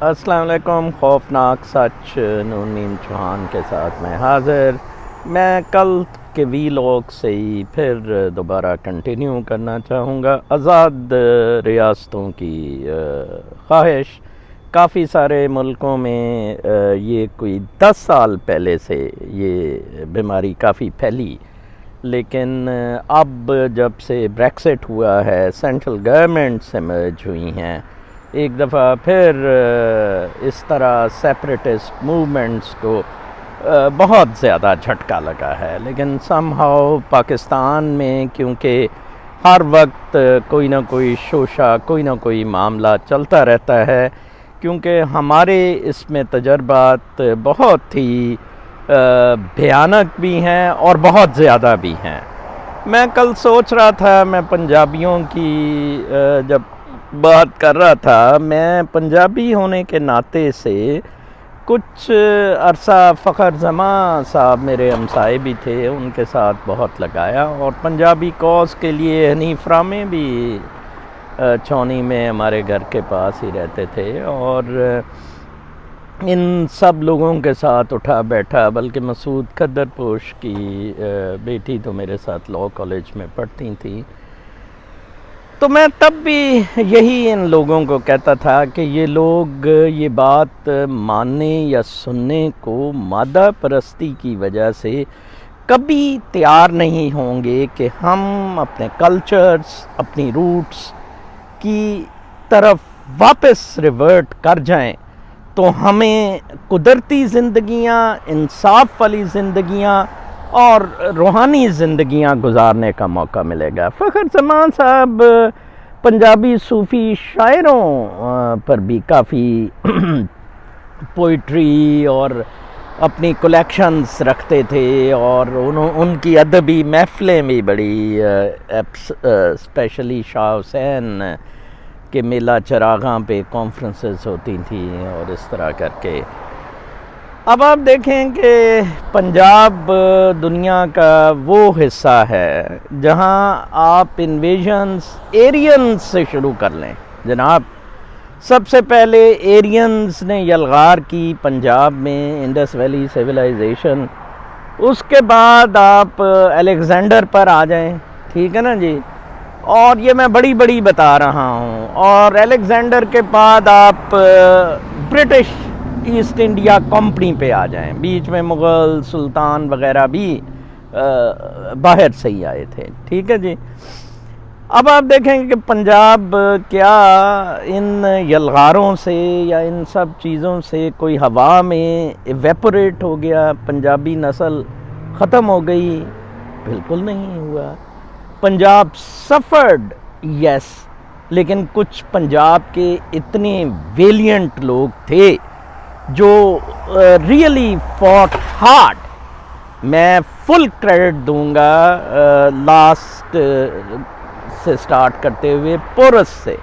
السلام علیکم. خوفناک سچ نون نیم چوہان کے ساتھ میں حاضر. میں کل کے ویلاگ سے ہی پھر دوبارہ کنٹینیو کرنا چاہوں گا. آزاد ریاستوں کی خواہش. کافی سارے ملکوں میں یہ کوئی 10 سال پہلے سے یہ بیماری کافی پھیلی، لیکن اب جب سے بریکسٹ ہوا ہے، سینٹرل گورنمنٹ سے مرج ہوئی ہیں، ایک دفعہ پھر اس طرح سیپریٹسٹ موومنٹس کو بہت زیادہ جھٹکا لگا ہے. لیکن سم ہاؤ پاکستان میں کیونکہ ہر وقت کوئی نہ کوئی شوشہ، کوئی نہ کوئی معاملہ چلتا رہتا ہے، کیونکہ ہمارے اس میں تجربات بہت ہی بھیانک بھی ہیں اور بہت زیادہ بھی ہیں. میں کل سوچ رہا تھا، میں پنجابیوں کی جب بات کر رہا تھا، میں پنجابی ہونے کے ناطے سے کچھ عرصہ فخر زمان صاحب میرے ہمسائے بھی تھے، ان کے ساتھ بہت لگایا، اور پنجابی کوز کے لیے حنیف رامے بھی چھونی میں ہمارے گھر کے پاس ہی رہتے تھے، اور ان سب لوگوں کے ساتھ اٹھا بیٹھا. بلکہ مسعود کھدر پوش کی بیٹی تو میرے ساتھ لاء کالج میں پڑھتی تھیں، تو میں تب بھی یہی ان لوگوں کو کہتا تھا کہ یہ لوگ یہ بات ماننے یا سننے کو مادہ پرستی کی وجہ سے کبھی تیار نہیں ہوں گے کہ ہم اپنے کلچرز، اپنی روٹس کی طرف واپس ریورٹ کر جائیں، تو ہمیں قدرتی زندگیاں، انصاف والی زندگیاں اور روحانی زندگیاں گزارنے کا موقع ملے گا. فخر زمان صاحب پنجابی صوفی شاعروں پر بھی کافی پوئٹری اور اپنی کلیکشنز رکھتے تھے، اور ان کی ادبی محفلیں بھی بڑی، اسپیشلی شاہ حسین کے میلہ چراغاں پہ کانفرنسز ہوتی تھیں اور اس طرح کر کے. اب آپ دیکھیں کہ پنجاب دنیا کا وہ حصہ ہے جہاں آپ انویژنز ایرینز سے شروع کر لیں. جناب، سب سے پہلے ایرینز نے یلغار کی پنجاب میں، انڈس ویلی سیولائزیشن. اس کے بعد آپ الیگزینڈر پر آ جائیں، ٹھیک ہے نا جی، اور یہ میں بڑی بڑی بتا رہا ہوں. اور الیگزینڈر کے بعد آپ برٹش ایسٹ انڈیا کمپنی پہ آ جائیں. بیچ میں مغل سلطان وغیرہ بھی باہر سے ہی آئے تھے، ٹھیک ہے جی. اب آپ دیکھیں گے کہ پنجاب کیا ان یلغاروں سے یا ان سب چیزوں سے کوئی ہوا میں ایویپوریٹ ہو گیا، پنجابی نسل ختم ہو گئی؟ بالکل نہیں ہوا. پنجاب سفرڈ، یس، لیکن کچھ پنجاب کے اتنے ویلینٹ لوگ تھے جو ریئلی فوٹ ہارڈ. میں فل کریڈٹ دوں گا لاسٹ سے سٹارٹ کرتے ہوئے پورس سے.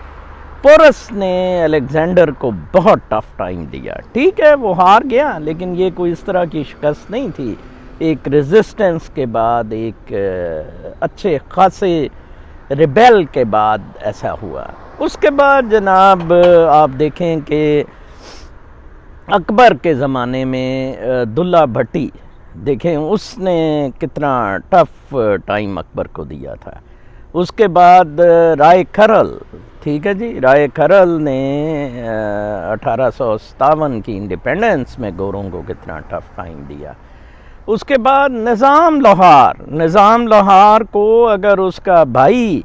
پورس نے الیگزینڈر کو بہت ٹف ٹائم دیا. ٹھیک ہے، وہ ہار گیا، لیکن یہ کوئی اس طرح کی شکست نہیں تھی. ایک ریزسٹنس کے بعد، ایک اچھے خاصے ریبیل کے بعد ایسا ہوا. اس کے بعد جناب آپ دیکھیں کہ اکبر کے زمانے میں دلہ بھٹی، دیکھیں اس نے کتنا ٹف ٹائم اکبر کو دیا تھا. اس کے بعد رائے کھرل، ٹھیک ہے جی، رائے کھرل نے 1857 کی انڈیپینڈنس میں گوروں کو کتنا ٹف ٹائم دیا. اس کے بعد نظام لاہور کو اگر اس کا بھائی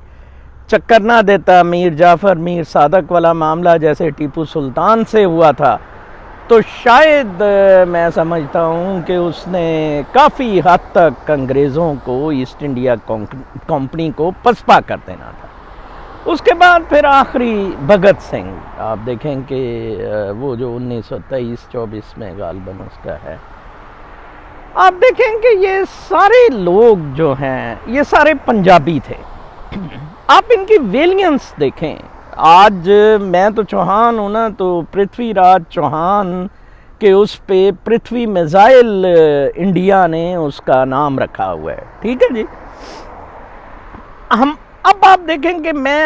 چکر نہ دیتا، میر جعفر میر صادق والا معاملہ جیسے ٹیپو سلطان سے ہوا تھا، تو شاید میں سمجھتا ہوں کہ اس نے کافی حد تک انگریزوں کو، ایسٹ انڈیا کمپنی کو پسپا کر دینا تھا. اس کے بعد پھر آخری بھگت سنگھ، آپ دیکھیں کہ وہ جو 1923-24 میں غالباً اس کا ہے. آپ دیکھیں کہ یہ سارے لوگ جو ہیں یہ سارے پنجابی تھے. آپ ان کی ویلینس دیکھیں. آج میں تو چوہان ہوں نا، تو پرتھوی راج چوہان کہ اس پہ پرتھوی میزائل انڈیا نے اس کا نام رکھا ہوا ہے، ٹھیک ہے جی. اب آپ دیکھیں کہ میں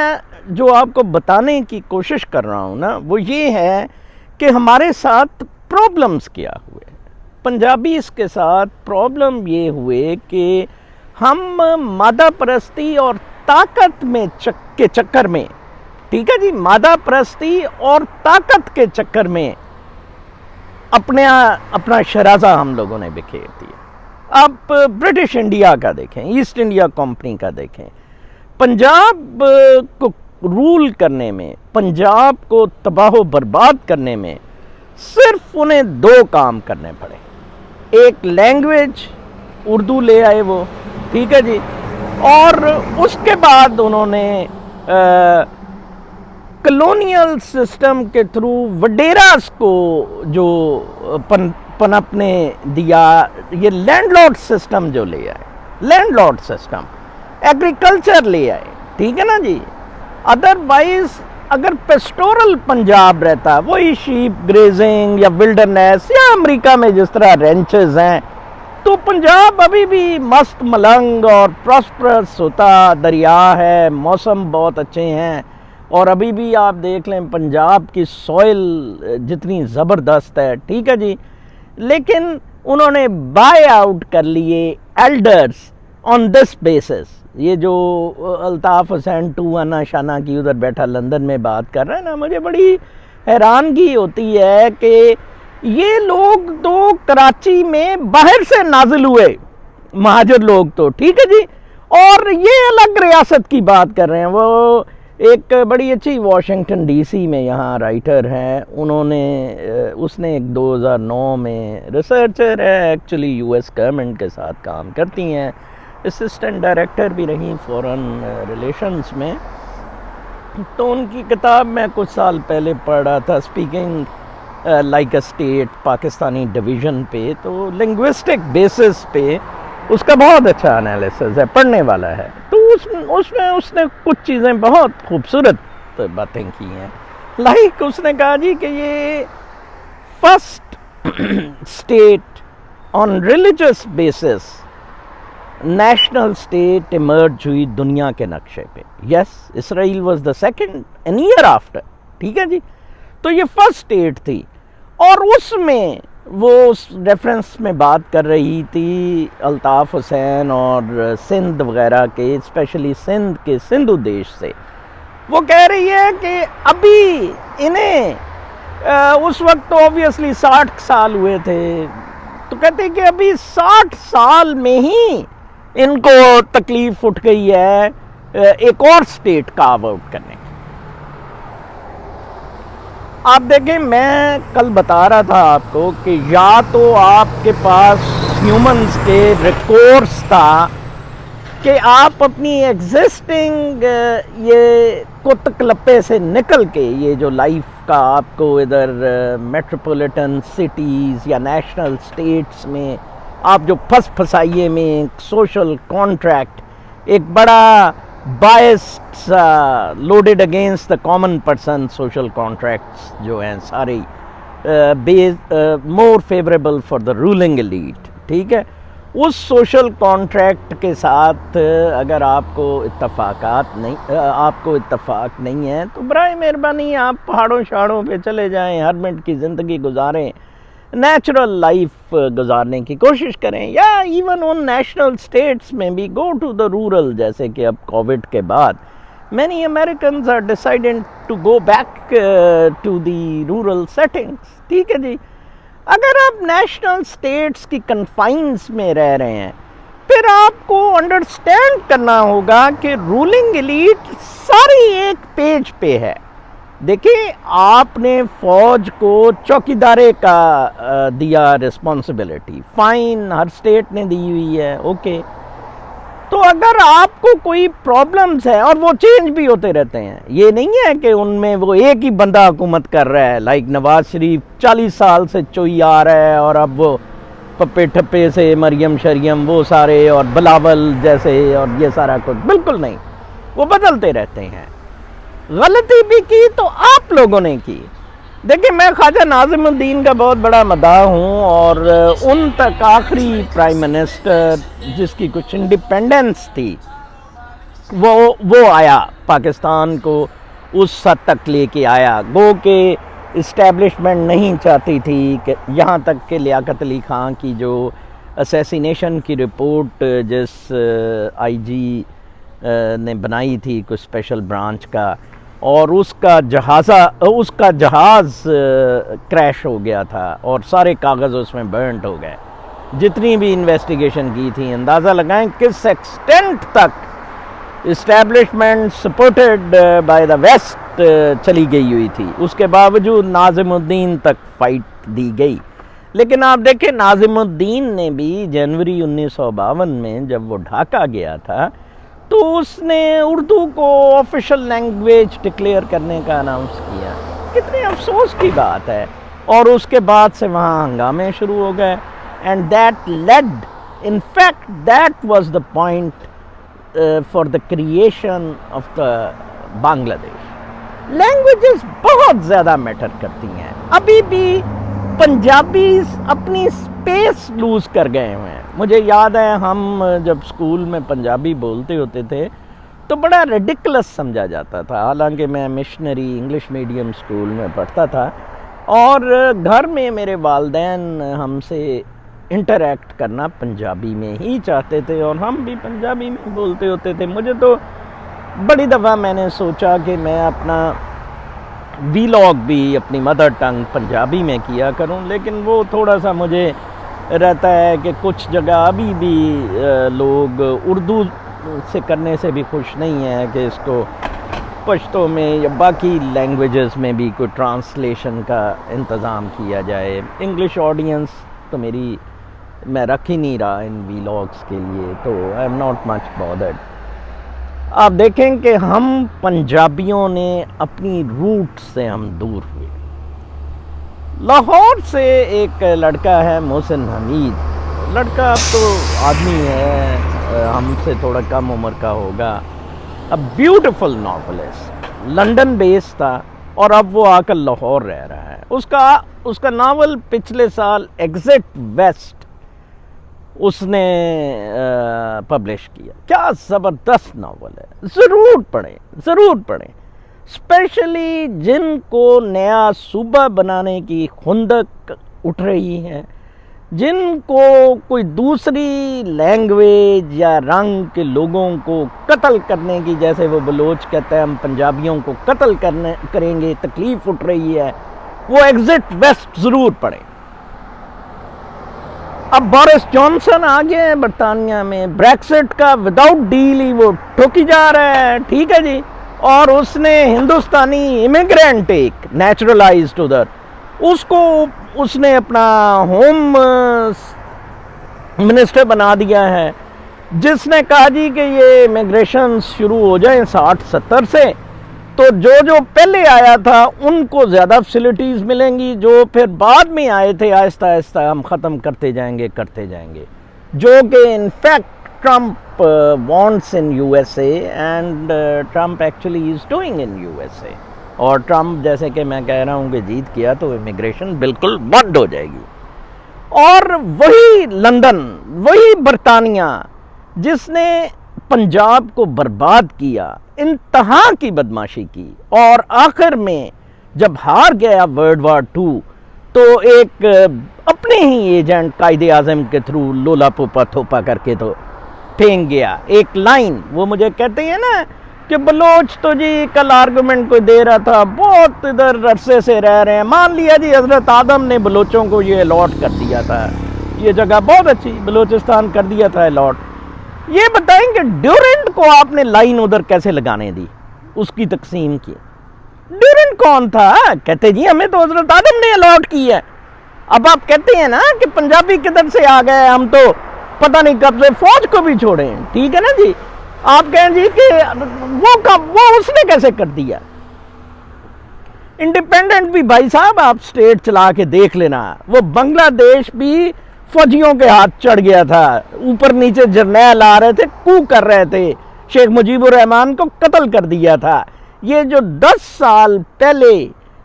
جو آپ کو بتانے کی کوشش کر رہا ہوں نا، وہ یہ ہے کہ ہمارے ساتھ پرابلمز کیا ہوئے. پنجابیز کے ساتھ پرابلم یہ ہوئے کہ ہم مادہ پرستی اور طاقت میں کے چکر میں، ٹھیک ہے جی، مادہ پرستی اور طاقت کے چکر میں اپنا شرازہ ہم لوگوں نے بکھیر دیا. آپ برٹش انڈیا کا دیکھیں، ایسٹ انڈیا کمپنی کا دیکھیں، پنجاب کو رول کرنے میں، پنجاب کو تباہ و برباد کرنے میں صرف انہیں 2 کام کرنے پڑے. ایک لینگویج اردو لے آئے وہ، ٹھیک ہے جی، اور اس کے بعد انہوں نے کلونیل سسٹم کے تھرو وڈیراز کو جو پنپنے دیا، یہ لینڈ لارڈ سسٹم جو لے آئے، لینڈ لارڈ سسٹم، ایگریکلچر لے آئے، ٹھیک ہے نا جی. ادروائز اگر پیسٹورل پنجاب رہتا، وہی شیپ گریزنگ یا ولڈرنیس یا امریکہ میں جس طرح رینچز ہیں، تو پنجاب ابھی بھی مست ملنگ اور پراسپرس ہوتا. دریا ہے، موسم بہت اچھے ہیں، اور ابھی بھی آپ دیکھ لیں پنجاب کی سوئل جتنی زبردست ہے، ٹھیک ہے جی. لیکن انہوں نے بائی آؤٹ کر لیے ایلڈرز آن دس بیسس. یہ جو الطاف حسین انا شانہ کی ادھر بیٹھا لندن میں بات کر رہے ہیں نا، مجھے بڑی حیرانگی ہوتی ہے کہ یہ لوگ تو کراچی میں باہر سے نازل ہوئے مہاجر لوگ تو، ٹھیک ہے جی، اور یہ الگ ریاست کی بات کر رہے ہیں. وہ ایک بڑی اچھی واشنگٹن ڈی سی میں یہاں رائٹر ہیں، اس نے ایک 2009 میں ریسرچر ہے، ایکچولی یو ایس گورنمنٹ کے ساتھ کام کرتی ہیں، اسسٹنٹ ڈائریکٹر بھی رہی فورن ریلیشنز میں. تو ان کی کتاب میں کچھ سال پہلے پڑھ رہا تھا، speaking like a state, Pakistani division پہ. تو لنگوسٹک بیسس پہ اس کا بہت اچھا انالیسز ہے، پڑھنے والا ہے. تو اس میں اس نے کچھ چیزیں بہت خوبصورت باتیں کی ہیں. لائک اس نے کہا جی کہ یہ first state on religious basis national state emerge ہوئی دنیا کے نقشے پہ. Yes, Israel was the second an year after, ٹھیک ہے جی. تو یہ فرسٹ اسٹیٹ تھی، اور اس میں وہ اس ریفرنس میں بات کر رہی تھی الطاف حسین اور سندھ وغیرہ کے، اسپیشلی سندھ کے سندھو دیش سے. وہ کہہ رہی ہے کہ ابھی انہیں اس وقت تو آبویسلی 60 سال ہوئے تھے، تو کہتے کہ ابھی 60 سال میں ہی ان کو تکلیف اٹھ گئی ہے ایک اور اسٹیٹ کارو آؤٹ کرنے کی. آپ دیکھیں، میں کل بتا رہا تھا آپ کو کہ یا تو آپ کے پاس ہیومنز کے ریکورس تھا کہ آپ اپنی ایگزسٹنگ یہ کت کلپے سے نکل کے، یہ جو لائف کا آپ کو ادھر میٹروپولیٹن سٹیز یا نیشنل سٹیٹس میں آپ جو پھنسائیے میں ایک سوشل کانٹریکٹ، ایک بڑا biased loaded against the common person social contracts جو ہیں سارے more favourable for the ruling elite, ٹھیک ہے. اس سوشل کانٹریکٹ کے ساتھ اگر آپ کو اتفاق نہیں ہے تو برائے مہربانی آپ پہاڑوں شہاڑوں پہ چلے جائیں، ہرمٹ کی زندگی گزاریں، نیچرل لائف گزارنے کی کوشش کریں، یا ایون ان نیشنل سٹیٹس میں بھی گو ٹو دا رورل. جیسے کہ اب کووڈ کے بعد many Americans are deciding to go back to the rural settings, ٹھیک ہے جی. اگر آپ نیشنل سٹیٹس کی کنفائنس میں رہ رہے ہیں، پھر آپ کو انڈرسٹینڈ کرنا ہوگا کہ رولنگ ایلیٹ ساری ایک پیج پہ ہے. دیکھیں، آپ نے فوج کو چوکیدارے کا دیا رسپانسبلٹی، فائن ہر اسٹیٹ نے دی ہوئی ہے، اوکے. تو اگر آپ کو کوئی پرابلمز ہے، اور وہ چینج بھی ہوتے رہتے ہیں، یہ نہیں ہے کہ ان میں وہ ایک ہی بندہ حکومت کر رہا ہے، لائک نواز شریف 40 سال سے چوئی آ رہا ہے، اور اب وہ پپے ٹھپے سے مریم شریم وہ سارے، اور بلاول جیسے، اور یہ سارا کچھ بالکل نہیں، وہ بدلتے رہتے ہیں. غلطی بھی کی تو آپ لوگوں نے کی. دیکھیں، میں خواجہ ناظم الدین کا بہت بڑا مداح ہوں، اور ان تک آخری پرائم منسٹر جس کی کچھ انڈیپینڈنس تھی وہ آیا، پاکستان کو اس حد تک لے کے آیا. گو کہ اسٹیبلشمنٹ نہیں چاہتی تھی کہ یہاں تک کہ لیاقت علی خان کی جو اسیسینیشن کی رپورٹ جس آئی جی نے بنائی تھی کوئی اسپیشل برانچ کا، اور اس کا جہاز کریش ہو گیا تھا اور سارے کاغذ اس میں برنٹ ہو گئے. جتنی بھی انویسٹیگیشن کی تھی، اندازہ لگائیں کس ایکسٹینٹ تک establishment supported by the west چلی گئی ہوئی تھی. اس کے باوجود ناظم الدین تک فائٹ دی گئی. لیکن آپ دیکھیں ناظم الدین نے بھی جنوری 1952 میں جب وہ ڈھاکہ گیا تھا تو اس نے اردو کو آفیشل لینگویج ڈکلیئر کرنے کا اناؤنس کیا. کتنے افسوس کی بات ہے. اور اس کے بعد سے وہاں ہنگامے شروع ہو گئے. And that lead, in fact that was the point for the creation of the Bangladesh. Languages بہت زیادہ میٹر کرتی ہیں. ابھی بھی پنجابیز اپنی اسپیس لوز کر گئے ہوئے ہیں. مجھے یاد ہے ہم جب اسکول میں پنجابی بولتے ہوتے تھے تو بڑا ریڈیکولس سمجھا جاتا تھا. حالانکہ میں مشنری انگلش میڈیم اسکول میں پڑھتا تھا اور گھر میں میرے والدین ہم سے انٹریکٹ کرنا پنجابی میں ہی چاہتے تھے اور ہم بھی پنجابی میں بولتے ہوتے تھے. مجھے تو بڑی دفعہ میں نے سوچا کہ میں اپنا ویلاگ بھی اپنی مدر ٹنگ پنجابی میں کیا کروں، لیکن وہ تھوڑا سا مجھے رہتا ہے کہ کچھ جگہ ابھی بھی لوگ اردو سے کرنے سے بھی خوش نہیں ہیں کہ اس کو پشتو میں یا باقی لینگویجز میں بھی کوئی ٹرانسلیشن کا انتظام کیا جائے. انگلش آڈینس تو میں رکھ ہی نہیں رہا ان ویلاگس کے لیے، تو I am not much bothered. آپ دیکھیں کہ ہم پنجابیوں نے اپنی روٹ سے ہم دور ہوئے. لاہور سے ایک لڑکا ہے محسن حمید. لڑکا اب تو آدمی ہے، ہم سے تھوڑا کم عمر کا ہوگا. بیوٹیفل ناولسٹ، لنڈن بیس تھا اور اب وہ آ کر لاہور رہ رہا ہے. اس کا ناول پچھلے سال ایگزٹ ویسٹ اس نے پبلش کیا. کیا زبردست ناول ہے. ضرور پڑھیں اسپیشلی جن کو نیا صوبہ بنانے کی خندق اٹھ رہی ہے، جن کو کوئی دوسری لینگویج یا رنگ کے لوگوں کو قتل کرنے کی، جیسے وہ بلوچ کہتا ہے ہم پنجابیوں کو قتل کریں گے، تکلیف اٹھ رہی ہے، وہ ایگزٹ ویسٹ ضرور پڑھیں. اب بورس جانسن آ گئے ہیں برطانیہ میں، بریکسٹ کا وداؤٹ ڈیل ہی وہ ٹھوکی جا رہا ہے. ٹھیک ہے جی. اور اس نے ہندوستانی امیگرینٹ ایک نیچرلائزڈ ادھر، اس نے اپنا ہوم منسٹر بنا دیا ہے، جس نے کہا جی کہ یہ امیگریشن شروع ہو جائیں 60-70 سے، تو جو پہلے آیا تھا ان کو زیادہ فیسلٹیز ملیں گی، جو پھر بعد میں آئے تھے آہستہ آہستہ ہم ختم کرتے جائیں گے. جو کہ in fact Trump wants in U S A and Trump actually is doing in U S A. اور ٹرمپ جیسے کہ میں کہہ رہا ہوں کہ جیت کیا تو امیگریشن بالکل بند ہو جائے گی. اور وہی لندن، وہی برطانیہ جس نے پنجاب کو برباد کیا، انتہا کی بدماشی کی، اور آخر میں جب ہار گیا ورلڈ وار 2 تو ایک اپنے ہی ایجنٹ قائد اعظم کے تھرو لولا پوپا تھوپا کر کے تو پھینک گیا ایک لائن. وہ مجھے کہتے ہیں نا کہ بلوچ تو جی کل آرگومنٹ کوئی دے رہا تھا، بہت ادھر عرصے سے رہ رہے ہیں، مان لیا جی حضرت آدم نے بلوچوں کو یہ الاٹ کر دیا تھا، یہ جگہ بہت اچھی بلوچستان کر دیا تھا الاٹ. یہ بتائیں کہ ڈیورنٹ کو آپ نے لائن ادھر کیسے لگانے دی، اس کی تقسیم کی؟ ڈیورنٹ کون تھا؟ کہتے جی ہمیں تو حضرت آدم نے الاٹ کی ہے. اب آپ کہتے ہیں نا کہ پنجابی کدھر سے آ گئے، ہم تو پتہ نہیں کب سے فوج کو بھی چھوڑے ہیں. ٹھیک ہے نا جی. آپ کہیں جی کہ وہ اس نے کیسے کر دیا؟ انڈیپینڈنٹ بھی بھائی صاحب آپ سٹیٹ چلا کے دیکھ لینا، وہ بنگلہ دیش بھی فوجیوں کے ہاتھ چڑھ گیا تھا، اوپر نیچے جرنیل آ رہے تھے، کو کر رہے تھے، شیخ مجیب الرحمان کو قتل کر دیا تھا. یہ جو 10 سال پہلے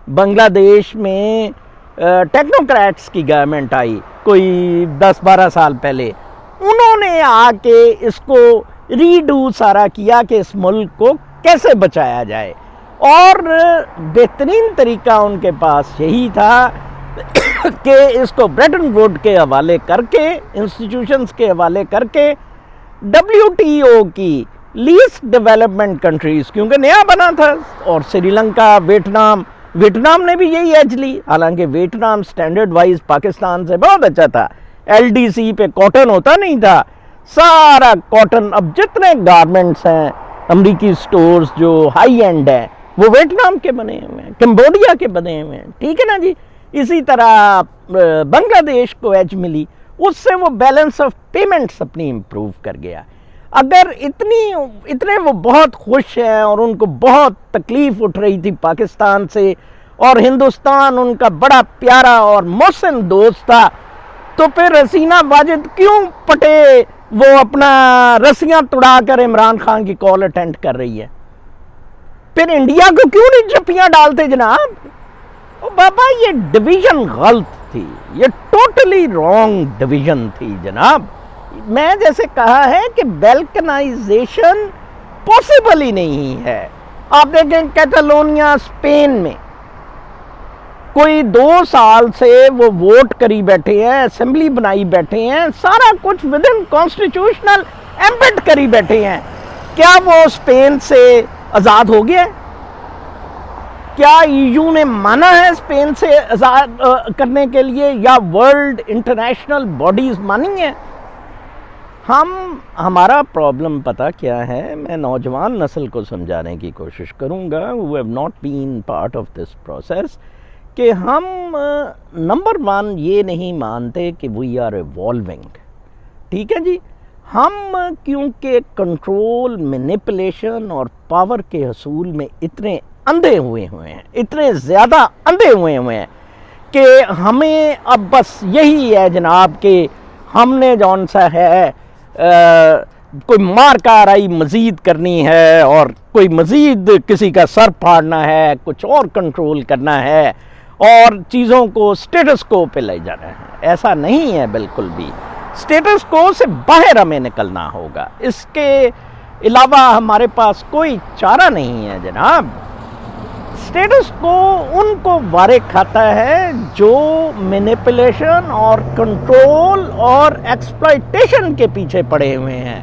بنگلہ دیش میں ٹیکنوکریٹس کی گورنمنٹ آئی، کوئی 10-12 سال پہلے، انہوں نے آ کے اس کو ریڈو سارا کیا کہ اس ملک کو کیسے بچایا جائے. اور بہترین طریقہ ان کے پاس یہی تھا کہ اس کو بریٹن ووڈ کے حوالے کر کے، انسٹیٹیوشنز کے حوالے کر کے، WTO کی لیسٹ ڈیولپمنٹ کنٹریز، کیونکہ نیا بنا تھا، اور سری لنکا، ویٹنام نے بھی یہی ایج لی، حالانکہ ویٹنام سٹینڈرڈ وائز پاکستان سے بہت اچھا تھا، LDC پہ کاٹن ہوتا نہیں تھا، سارا کاٹن، اب جتنے گارمنٹس ہیں امریکی سٹورز جو ہائی اینڈ ہیں وہ ویٹنام کے بنے ہوئے ہیں، کمبوڈیا کے بنے ہوئے ہیں، ٹھیک ہے نا جی. اسی طرح بنگلہ دیش کو ایج ملی، اس سے وہ بیلنس آف پیمنٹس اپنی امپروو کر گیا. اگر اتنے وہ بہت خوش ہیں اور ان کو بہت تکلیف اٹھ رہی تھی پاکستان سے، اور ہندوستان ان کا بڑا پیارا اور محسن دوست تھا، تو پھر حسینہ واجد کیوں پٹے وہ اپنا رسیاں توڑا کر عمران خان کی کال اٹینڈ کر رہی ہے؟ پھر انڈیا کو کیوں نہیں چپیاں ڈالتے جناب؟ بابا یہ ڈویژن غلط تھی، یہ ٹوٹلی رانگ ڈویژن تھی جناب. میں جیسے کہا ہے کہ بیلکنائزیشن پاسبل ہی نہیں ہے. آپ دیکھیں کیٹالونیا اسپین میں کوئی 2 سال سے وہ ووٹ کری بیٹھے ہیں، اسمبلی بنائی بیٹھے ہیں، سارا کچھ ود ان کانسٹیٹیوشنل ایمبیڈ کری بیٹھے ہیں. کیا وہ اسپین سے آزاد ہو گیا؟ کیا EU نے مانا ہے اسپین سے آزاد کرنے کے لیے، یا ورلڈ انٹرنیشنل باڈیز مانی ہیں؟ ہمارا پرابلم پتہ کیا ہے؟ میں نوجوان نسل کو سمجھانے کی کوشش کروں گا who have not been part of this process، کہ ہم نمبر 1 یہ نہیں مانتے کہ we are evolving، ٹھیک ہے جی. ہم کیونکہ کنٹرول، مینیپولیشن اور پاور کے حصول میں اتنے اندھے ہوئے ہیں، اتنے زیادہ اندھے ہوئے ہیں کہ ہمیں اب بس یہی ہے جناب کہ ہم نے جون سا ہے کوئی مار کاروائی مزید کرنی ہے، اور کوئی مزید کسی کا سر پھاڑنا ہے، کچھ اور کنٹرول کرنا ہے، اور چیزوں کو سٹیٹس کو پہ لے جانا ہے. ایسا نہیں ہے بالکل بھی. سٹیٹس کو سے باہر ہمیں نکلنا ہوگا، اس کے علاوہ ہمارے پاس کوئی چارہ نہیں ہے جناب. سٹیٹس کو ان کو وارے کھاتا ہے جو مینیپولیشن اور کنٹرول اور ایکسپلائٹیشن کے پیچھے پڑے ہوئے ہیں.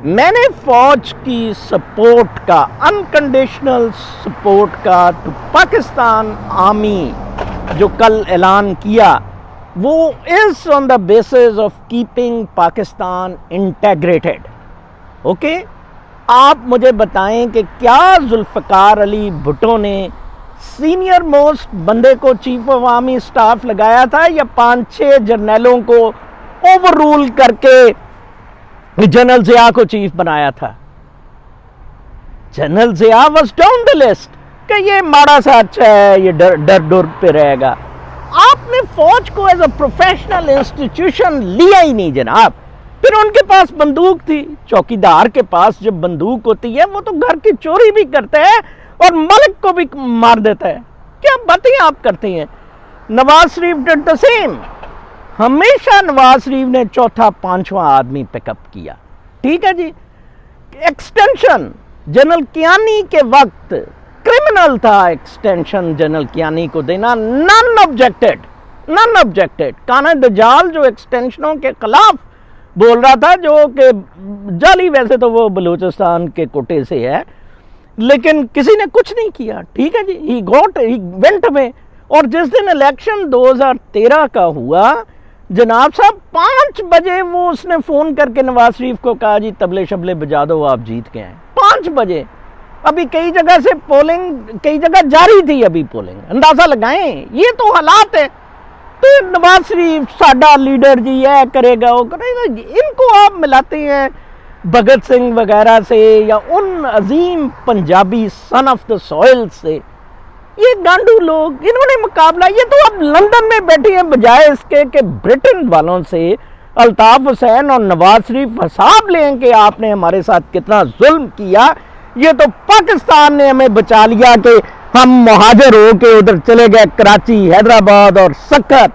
میں نے فوج کی سپورٹ کا، انکنڈیشنل سپورٹ کا ٹو پاکستان آرمی جو کل اعلان کیا، وہ is on the basis of keeping Pakistan integrated. Okay, آپ مجھے بتائیں کہ کیا ذوالفقار علی بھٹو نے سینئر موسٹ بندے کو چیف آف آرمی اسٹاف لگایا تھا، یا 5-6 جرنیلوں کو اوور رول کر کے جنرل ضیاء کو چیف بنایا تھا؟ General Zia was down the list کہ یہ ماڑا سا اچھا ہے، یہ ڈر پہ رہے گا. آپ نے فوج کو ایز اے پروفیشنل انسٹیٹیوشن لیا ہی نہیں جناب. پھر ان کے پاس بندوق تھی. چوکیدار کے پاس جب بندوق ہوتی ہے وہ تو گھر کی چوری بھی کرتا ہے اور ملک کو بھی مار دیتا ہے. کیا باتیں آپ کرتے ہیں؟ Nawaz Sharif ڈڈ the same. ہمیشہ نواز شریف نے 4تھا-5واں آدمی پک اپ کیا. ٹھیک ہے جی. ایکسٹینشن جنرل کیانی کے وقت کرمنل تھا ایکسٹینشن جنرل کیانی کو دینا. نن آبجیکٹڈ. کانا دجال جو ایکسٹینشنوں کے خلاف بول رہا تھا، جو کہ جعلی، ویسے تو وہ بلوچستان کے کوٹے سے ہے، لیکن کسی نے کچھ نہیں کیا. ٹھیک ہے جی. He went away. اور جس دن الیکشن 2013 کا ہوا جناب صاحب 5 بجے وہ اس نے فون کر کے نواز شریف کو کہا جی تبلے شبلے بجا دو، آپ جیت کے ہیں. 5 بجے. ابھی کئی جگہ سے پولنگ، کئی جگہ جاری تھی ابھی پولنگ. اندازہ لگائیں، یہ تو حالات ہے. تو نواز شریف ساڈا لیڈر جی یہ کرے گا، وہ کرے گا. ان کو آپ ملاتے ہیں بھگت سنگھ وغیرہ سے، یا ان عظیم پنجابی سن آف دا سوئل سے. یہ گانڈو لوگ، انہوں نے مقابلہ، یہ تو اب لندن میں بیٹھے ہیں، بجائے اس کے کہ برٹن والوں سے الطاف حسین اور نواز شریف حساب لیں کہ آپ نے ہمارے ساتھ کتنا ظلم کیا. یہ تو پاکستان نے ہمیں بچا لیا کہ ہم مہاجر ہو کے ادھر چلے گئے، کراچی، حیدرآباد اور سکر.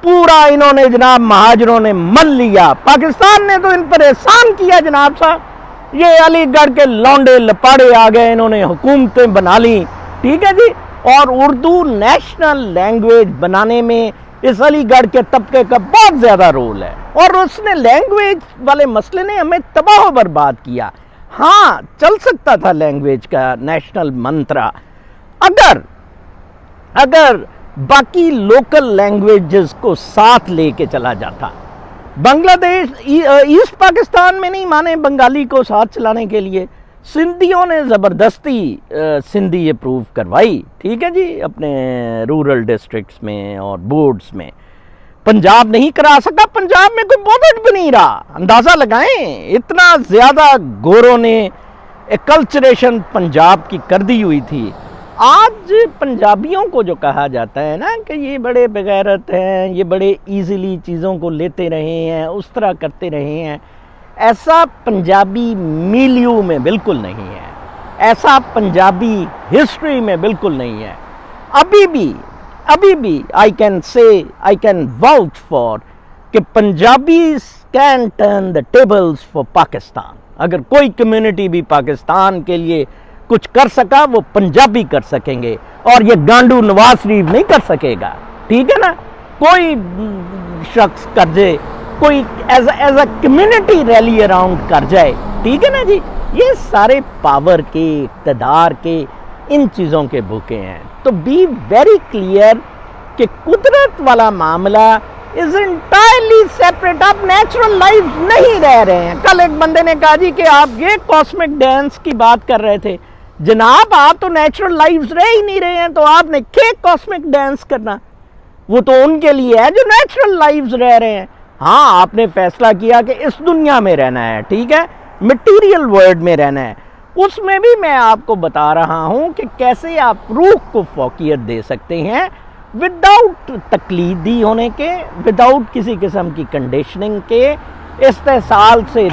پورا انہوں نے جناب مہاجروں نے مل لیا. پاکستان نے تو ان پر احسان کیا جناب صاحب. یہ علی گڑھ کے لونڈے لپاڑے آ گئے، انہوں نے حکومتیں بنا لی، ٹھیک ہے جی، اور اردو نیشنل لینگویج بنانے میں اس علی گڑھ کے طبقے کا بہت زیادہ رول ہے، اور اس نے لینگویج والے مسئلے نے ہمیں تباہ و برباد کیا۔ ہاں چل سکتا تھا لینگویج کا نیشنل منترا اگر باقی لوکل لینگویجز کو ساتھ لے کے چلا جاتا۔ بنگلہ دیش ایسٹ پاکستان میں نہیں مانے بنگالی کو ساتھ چلانے کے لیے، سندھیوں نے زبردستی سندھی اپروو کروائی، ٹھیک ہے جی، اپنے رورل ڈسٹرکٹس میں اور بورڈز میں۔ پنجاب نہیں کرا سکا، پنجاب میں کوئی بورڈ بھی نہیں رہا، اندازہ لگائیں اتنا زیادہ گوروں نے ایکلچریشن پنجاب کی کر دی ہوئی تھی۔ آج پنجابیوں کو جو کہا جاتا ہے نا کہ یہ بڑے بغیرت ہیں، یہ بڑے ایزیلی چیزوں کو لیتے رہے ہیں، اس طرح کرتے رہے ہیں، ایسا پنجابی میلیو میں بالکل نہیں ہے، ایسا پنجابی ہسٹری میں بالکل نہیں ہے۔ ابھی بھی آئی کین واؤچ فار کہ Punjabis can turn the tables for Pakistan. اگر کوئی کمیونٹی بھی پاکستان کے لیے کچھ کر سکا وہ پنجابی کر سکیں گے، اور یہ گانڈو نواز شریف نہیں کر سکے گا، ٹھیک ہے نا۔ کوئی شخص کر جائے، کوئی as a community rally around کر جائے، ٹھیک ہے نا جی، یہ سارے پاور کے، اقتدار کے، ان چیزوں کے بھوکے ہیں۔ تو بی ویری کلیئر کہ قدرت والا معاملہ از انٹائرلی سیپریٹ، آپ نیچرل لائف نہیں رہ رہے ہیں۔ کل ایک بندے نے کہا جی کہ آپ یہ کاسمک ڈانس کی بات کر رہے تھے، جناب آپ تو نیچرل لائف رہ ہی نہیں رہے ہیں، تو آپ نے کیا کاسمک ڈانس کرنا؟ وہ تو ان کے لیے ہے جو نیچرل لائف رہ رہے ہیں۔ ہاں آپ نے فیصلہ کیا کہ اس دنیا میں رہنا ہے، ٹھیک ہے، مٹیریل ورلڈ میں رہنا ہے، اس میں بھی میں آپ کو بتا رہا ہوں کہ کیسے آپ روح کو فوقیت دے سکتے ہیں وداؤٹ تقلیدی ہونے کے، وداؤٹ کسی قسم کی کنڈیشننگ کے، استحصال سے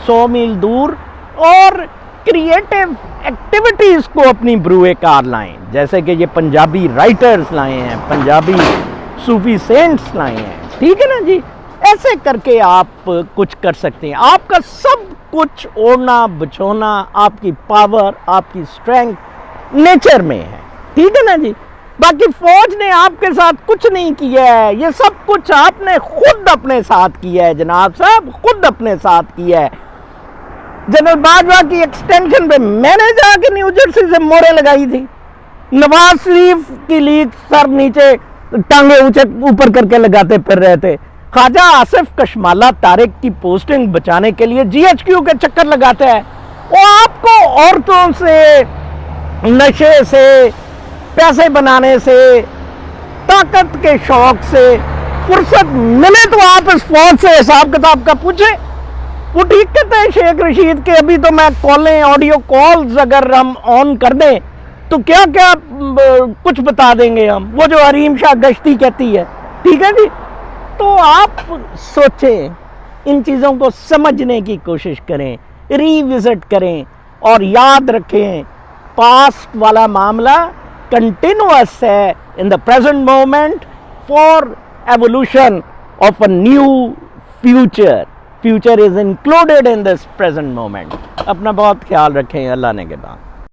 100 میل دور، اور کریٹیو ایکٹیویٹیز کو اپنی بروئے کار لائیں، جیسے کہ یہ پنجابی رائٹرز لائے ہیں، پنجابی صوفی سینٹس لائے ہیں، ٹھیک ہے نا جی۔ ایسے کر کے آپ کچھ کر سکتے ہیں۔ آپ کا سب کچھ اوڑھنا بچھونا، آپ کی پاور، آپ کی اسٹرینگتھ نیچر میں ہے، ٹھیک ہے نا جی۔ باقی فوج نے آپ کے ساتھ کچھ نہیں کیا ہے، یہ سب کچھ آپ نے خود اپنے ساتھ کیا ہے جناب صاحب، خود اپنے ساتھ کیا ہے۔ جنرل باجوہ کی ایکسٹینشن پہ میں نے جا کے نیو جرسی سے مورے لگائی تھی، نواز شریف کی لیگ سر نیچے ٹانگیں اوپر کر کے لگاتے پھر رہے تھے، خواجہ آصف کشمالہ طارق کی پوسٹنگ بچانے کے لیے جی ایچ کیو کے چکر لگاتا ہے۔ وہ آپ کو عورتوں سے، نشے سے، پیسے بنانے سے، طاقت کے شوق سے فرصت ملے تو آپ اس فوج سے حساب کتاب کا پوچھیں۔ وہ ٹھیک کہتے ہیں شیخ رشید کے ابھی تو میں کالیں، آڈیو کالز اگر ہم آن کر دیں تو کیا کیا کچھ بتا دیں گے ہم، وہ جو حریم شاہ گشتی کہتی ہے، ٹھیک ہے جی۔ تو آپ سوچیں، ان چیزوں کو سمجھنے کی کوشش کریں، ری وزٹ کریں، اور یاد رکھیں پاسٹ والا معاملہ کنٹینوس ہے in the present moment for evolution of a new future. Future is included in this present moment. اپنا بہت خیال رکھیں، اللہ نے کے بعد۔